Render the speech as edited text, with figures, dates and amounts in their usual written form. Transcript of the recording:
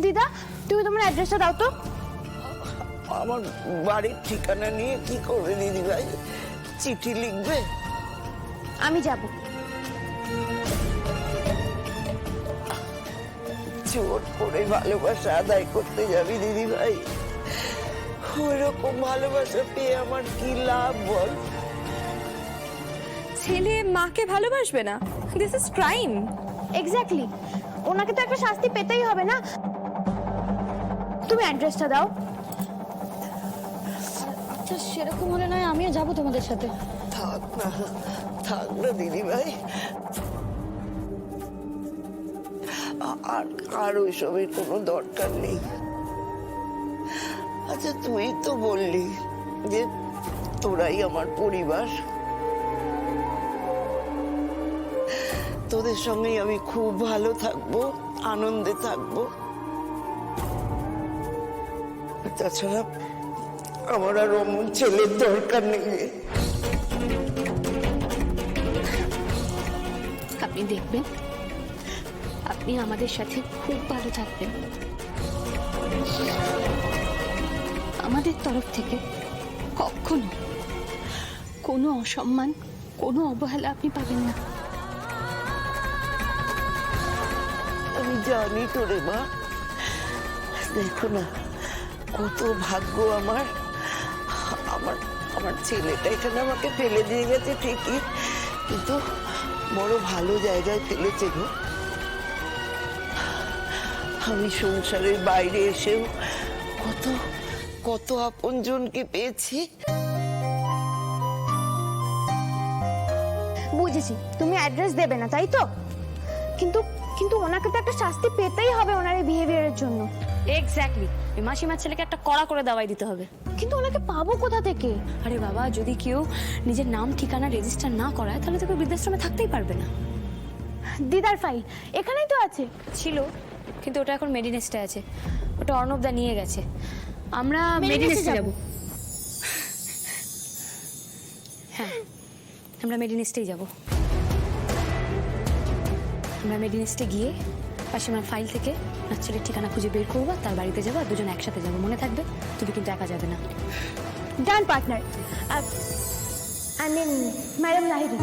দিদা তুমি তোমার অ্যাড্রেসটা দাও তো। আমার বাড়ির ঠিকানা নিয়ে কি করবে দিদি ভাই? চিঠি লিখবে? আমি যাব। জোর করে ভালোবাসা আদায় করতে যাবি দিদি ভাই? ওইরকম ভালোবাসা পেয়ে আমার কি লাভ বল? ছেলে মাকে ভালোবাসবে না, দিস ইজ ক্রাইম। এক্স্যাক্টলি, ওনাকে তো একটা শাস্তি পেতেই হবে না। তুমি অ্যাড্রেসটা দাও। আচ্ছা সেরকম হলে নয় আমিও যাব তোমাদের সাথে। থাক না দিদি ভাই, আর ওইসবের কোনো দরকার নেই। আচ্ছা তুই তো বললি যে তোরাই আমার পরিবার, তোদের সঙ্গেই আমি খুব ভালো থাকবো, আনন্দে থাকবো। তাছাড়া আমার আর অমন ছেলের দরকার নেই। আপনি দেখবেন আপনি আমাদের সাথে খুব ভালো থাকবেন। আমাদের তরফ থেকে কখনো কোনো অসম্মান, কোনো অবহেলা আপনি পাবেন না। আমি জানি তো রে মা, দেখো না কত ভাগ্য আমার। আমার আমার ছেলেটা এখানে আমাকে ফেলে দিয়ে গেছে ঠিকই, কিন্তু বড় ভালো জায়গায় ফেলেছে গো। আমি সংসারের বাইরে এসেও কত কত আপনজনকে পেয়েছি। বুঝেছি তুমি অ্যাড্রেস দেবে না, তাই তো? কিন্তু কিন্তু ওনাকে তো একটা শাস্তি পেতেই হবে ওনার এই বিহেভিয়ারের জন্য। এক্স্যাক্টলি, মাসিমার ছেলেকে একটা কড়া করে দাওয়াই দিতে হবে। কিন্তু ওনাকে পাবো কোথা থেকে? আরে বাবা, যদি কেউ নিজের নাম ঠিকানা রেজিস্টার না করায় তাহলে তোকে বৃদ্ধাশ্রমে থাকতেই পারবে না। দিদার ফাইল এখানেই তো আছে। ছিল, কিন্তু ওটা এখন মেডিনেস্টে আছে। ওটা অর্ণবদা নিয়ে গেছে। আমরা মেডিনেস্টে মেডিনেস্টে যাব। যাব। হ্যাঁ, আমরা মেডিনেস্টেই যাব। আমরা মেডিনেস্টে গিয়ে পাশিমার ফাইল থেকে ওনার ছেলের ঠিকানা খুঁজে বের করবো, তার বাড়িতে যাবো, আর দুজন একসাথে যাবো। মনে থাকবে, তুমি কিন্তু একা যাবে না। ডান partner. I mean madam Lahiri.